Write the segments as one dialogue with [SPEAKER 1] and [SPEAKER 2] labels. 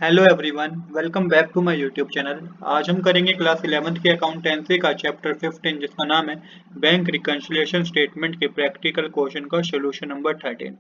[SPEAKER 1] Hello everyone, welcome back to my YouTube channel. आज हम करेंगे क्लास 11th की अकाउंटेंसी का चैप्टर 15 जिसका नाम है बैंक रिकंसिलिएशन स्टेटमेंट के प्रैक्टिकल क्वेश्चन का सॉल्यूशन नंबर 13।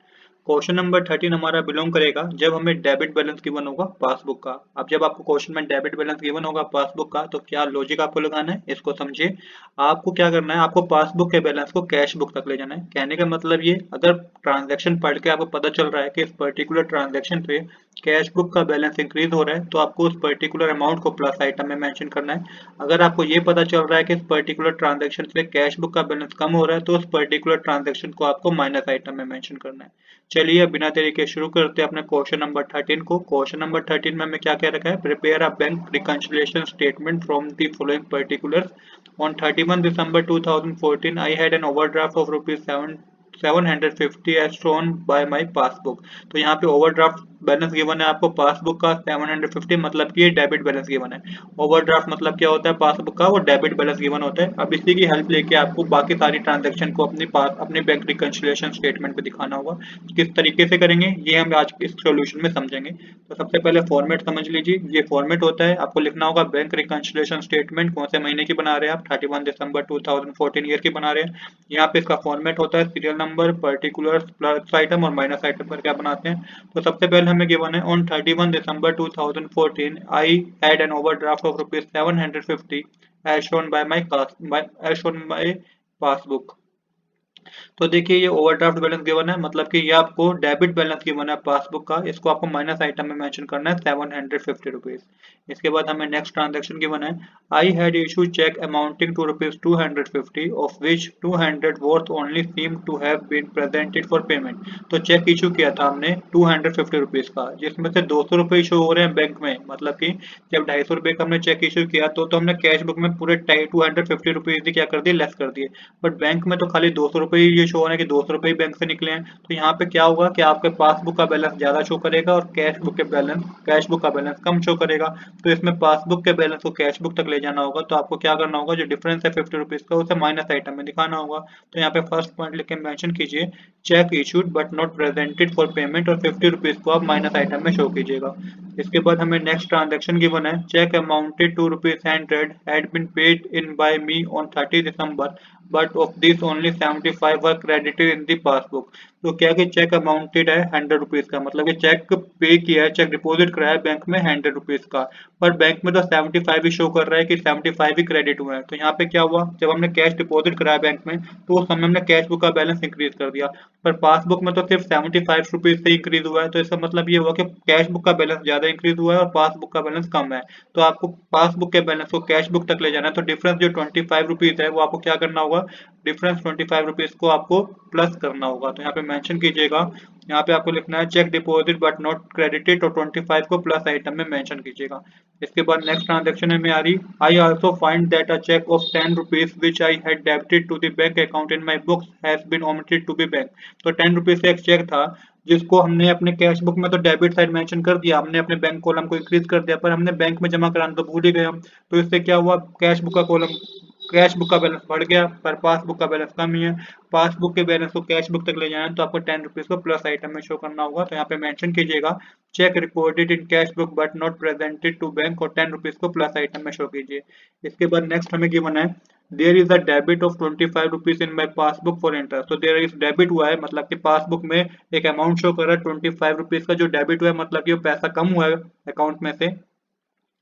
[SPEAKER 1] क्वेश्चन नंबर 13 हमारा बिलोंग करेगा जब हमें डेबिट बैलेंस गिवन होगा पासबुक का। अब जब आपको क्वेश्चन में डेबिट बैलेंस गिवन होगा पासबुक का तो क्या लॉजिक आपको लगाना है, इसको समझिए। आपको क्या करना है, आपको पासबुक के बैलेंस को कैश बुक तक ले जाना है। कहने का मतलब ये, अगर ट्रांजैक्शन पढ़ के आपको पता चल रहा है कि इस पर्टिकुलर ट्रांजैक्शन पे कैश बुक का बैलेंस इंक्रीज हो रहा है तो आपको उस पर्टिकुलर अमाउंट को प्लस आइटम में मेंशन करना है। अगर आपको ये पता चल रहा है कि इस पर्टिकुलर ट्रांजैक्शन पे कैश बुक का बैलेंस कम हो रहा है तो उस पर्टिकुलर ट्रांजैक्शन को आपको माइनस आइटम में मेंशन करना है। चलिए अब बिना देरी के शुरू करते हैं अपने क्वेश्चन नंबर 13 को। क्वेश्चन नंबर 13 में हमें क्या क्या रखा है, prepare a bank reconciliation statement from the following particulars. On 31 December 2014 I had an overdraft of rupees 750 as shown by my passbook। तो यहाँ पे ओवरड्राफ्ट बैलेंस गिवन है आपको पासबुक का 750, मतलब कि ये डेबिट बैलेंस गिवन है। ओवरड्राफ्ट मतलब क्या होता है पासबुक का, वो डेबिट बैलेंस गिवन होता है। अब इसी की हेल्प लेके आपको बाकी सारी ट्रांजैक्शन को अपने बैंक रिकंसिलिएशन स्टेटमेंट पे दिखाना होगा। किस तरीके से करेंगे ये हम आज इस सॉल्यूशन में समझेंगे। तो सबसे पहले फॉर्मेट समझ लीजिए। ये फॉर्मेट होता है, आपको लिखना होगा बैंक रिकंसिलिएशन स्टेटमेंट कौन से महीने की बना रहे हैं आप, 31 दिसंबर 2014 ईयर की बना रहे हैं। यहाँ पे इसका फॉर्मेट होता है serial number, particulars, plus item और माइनस आइटम पर क्या बनाते हैं। तो सबसे पहले हमें गिवन है on 31 December 2014 I had an overdraft of rupees 750 as shown by passbook. तो देखिए ये ओवरड्राफ्ट बैलेंस गिवन है, मतलब कि ये आपको डेबिट बैलेंस गिवन है पासबुक का, इसको आपको माइनस आइटम में मेंशन करना है 750 रुपीज। इसके बाद हमें नेक्स्ट ट्रांजैक्शन गिवन है, I had issue cheque amounting to rupees 250 of which 200 worth only seem to have been presented for payment. तो चेक इशू किया था हमने 250 रुपीज का, जिसमें से 200 रुपए इशू हो रहे हैं बैंक में, मतलब कि जब 250 रुपए का हमने चेक इशू किया तो हमने कैश बुक में पूरे 250 रुपीज ही क्या कर दिए, लेस कर दिए। बट बैंक में तो खाली 200 रुपए ही ये शो हो रहा है कि 200 रुपए ही बैंक से निकले हैं। तो यहाँ पे क्या होगा कि आपके पासबुक का बैलेंस ज्यादा शो करेगा और कैश बुक का बैलेंस कम शो करेगा। तो इसमें पासबुक के बैलेंस को कैश बुक तक ले जाना होगा। तो आपको क्या करना होगा, जो डिफरेंस है 50 रुपीज का उसे माइनस आइटम में दिखाना होगा। तो यहाँ पे फर्स्ट पॉइंट लिख के मेंशन कीजिए, check issued but not presented for payment, और 50 रुपीज को आप माइनस आइटम में शो कीजिएगा। इसके बाद हमें नेक्स्ट ट्रांजेक्शन गिवन है, cheque amounted to rupees 100 had been paid in by me on 30 December but of this only 75 were credited in the passbook। तो क्या कि चेक अमाउंटेड है 100 रुपीज का, मतलब कि चेक पे किया है, चेक डिपॉजिट कराया बैंक में 100 रुपीज का, पर बैंक में तो 75 ही शो कर रहा है कि 75 ही क्रेडिट हुआ है। तो यहाँ पे क्या हुआ, जब हमने कैश डिपॉजिट कराया बैंक में तो उस समय हमने कैश बुक का बैलेंस इंक्रीज कर दिया, पर पासबुक में तो सिर्फ 75 रुपीज से इंक्रीज हुआ है। तो इसका मतलब ये हुआ कि कैश बुक का बैलेंस ज्यादा इंक्रीज हुआ है और पासबुक का बैलेंस कम है। तो आपको पासबुक के बैलेंस को कैश बुक तक ले जाना है। तो डिफरेंस जो 25 रुपीज है वो आपको क्या करना होगा, डिफरेंस 25 रुपीज को आपको प्लस करना होगा। तो यहाँ पे मेंशन कीजिएगा, यहाँ पे आपको लिखना है cheque deposit but not credited, और 25 को प्लस आइटम में मेंशन कीजिएगा। इसके बाद नेक्स्ट ट्रांजेक्शन में आ रही, I also find that a cheque of 10 rupees which I had debited to the bank account in my books has been omitted to be bank. तो 10 रुपीज से एक चेक था जिसको हमने अपने कैश बुक में तो डेबिट साइड मेंशन कर दिया, हमने अपने बैंक कॉलम को इंक्रीज कर दिया, पर हमने बैंक में जमा कराना तो भूल ही गए हम। तो इससे क्या हुआ, कैश बुक का बैलेंस बढ़ गया पर पासबुक का बैलेंस कम ही है। पासबुक के बैलेंस को कैश बुक तक ले जाना है तो आपको 10 रुपीज को प्लस आइटम में शो करना होगा। तो यहाँ पे मेंशन कीजिएगा, cheque recorded in cash book but not presented to bank, और 10 रुपीज को प्लस आइटम में शो कीजिए। इसके बाद नेक्स्ट हमें गिवन है, there is a debit of 25 rupees in my passbook for interest. तो देयर इज डेबिट हुआ है, मतलब कि पासबुक में एक अमाउंट शो कर रहा है 25 रुपीज का, जो डेबिट हुआ है मतलब कि वो पैसा कम हुआ है अकाउंट में से।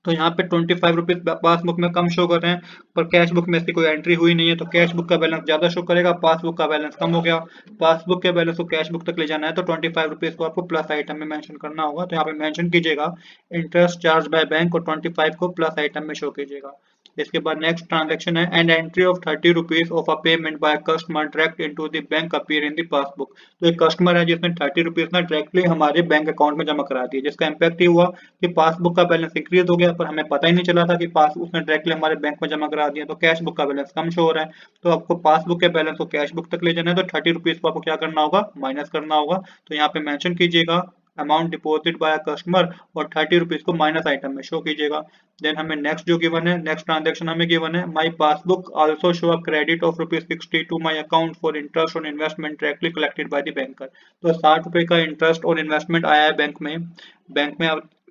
[SPEAKER 1] तो यहाँ पे 25 रुपीज पासबुक में कम शो कर रहे हैं, पर कैश बुक में से कोई एंट्री हुई नहीं है। तो कैश बुक का बैलेंस ज्यादा शो करेगा, पासबुक का बैलेंस कम हो गया। पासबुक के बैलेंस को कैश बुक तक ले जाना है तो 25 रुपीज को आपको प्लस आइटम में मेंशन करना होगा। तो यहाँ पे मेंशन कीजिएगा, इंटरेस्ट चार्ज बाय बैंक, और 25 को प्लस आइटम में शो कीजिएगा। इसके बाद नेक्स्ट ट्रांजेक्शन है, and entry of 30 rupees of a payment by customer direct into the bank appear in the passbook. तो एक कस्टमर है जिसने 30 रुपीज ना डायरेक्टली हमारे बैंक अकाउंट में जमा करा दिए, जिसका इम्पैक्ट ये हुआ कि पासबुक का बैलेंस इंक्रीज हो गया, पर हमें पता ही नहीं चला था कि पास उसने डायरेक्टली हमारे बैंक में जमा करा दिया। तो कैश बुक का बैलेंस कम शो हो रहा है। तो आपको पासबुक के बैलेंस को कैश बुक तक ले जाना है तो 30 रुपीज को आपको क्या करना होगा, माइनस करना होगा। तो यहाँ पे मेंशन कीजिएगा, अमाउंट डिपॉजिट बाय कस्टमर, और 30 रुपीज को माइनस आइटम में शो कीजिएगा। देन हमें नेक्स्ट जो गिवन है, नेक्स्ट ट्रांजेक्शन हमें गिवन है, my passbook also show a credit of rupees 60 to my account for interest on investment directly collected by the banker. तो 60 रुपए का इंटरेस्ट और इन्वेस्टमेंट आया है बैंक में। बैंक में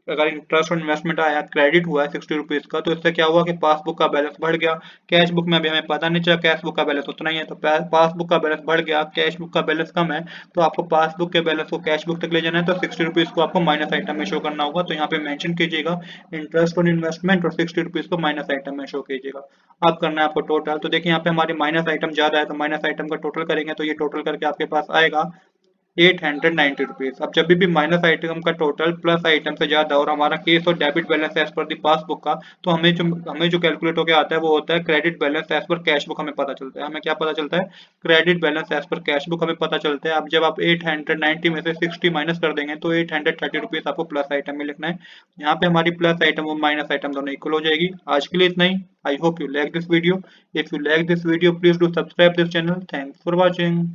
[SPEAKER 1] अगर इंटरेस्ट और इन्वेस्टमेंट आया, क्रेडिट हुआ है 60 रुपीज का, तो इससे क्या हुआ कि पासबुक का बैलेंस बढ़ गया। कैश बुक में अभी हमें पता नहीं चला, कैश बुक का बैलेंस उतना ही है, तो पासबुक का बैलेंस बढ़ गया, कैश बुक का बैलेंस कम है, तो आपको पासबुक के बैलेंस को कैश बुक तक ले जाना है, तो 60 रुपीज को आपको माइनस आइटम में शो करना होगा। तो यहाँ पे मेंशन कीजिएगा इंटरेस्ट और इन्वेस्टमेंट और 60 रुपीज को माइनस आइटम में शो कीजिएगा। अब करना है आपको टोटल। तो देखिए यहाँ पे हमारी माइनस आइटम ज्यादा है, तो माइनस आइटम का टोटल करेंगे तो ये टोटल करके आपके पास आएगा 890 रुपीज। अब जब भी माइनस आइटम का टोटल प्लस आइटम से ज्यादा और हमारा केस और डेबिट बैलेंस एज पर दी पासबुक का, तो हमें जो कैलकुलेट होकर आता है वो होता है credit balance as per cash book. हमें पता चलता है, हमें क्या पता चलता है, credit balance as per cash book हमें पता चलता है। अब जब आप 890 में से 60 माइनस कर देंगे तो 830 रुपीज आपको प्लस आइटम में लिखना है। यहाँ पे हमारी प्लस आइटम और माइनस आइटम दोनों इक्वल हो जाएगी। आज के लिए इतना ही। I hope you like this video. If you like this video, please do subscribe this channel. Thanks for watching.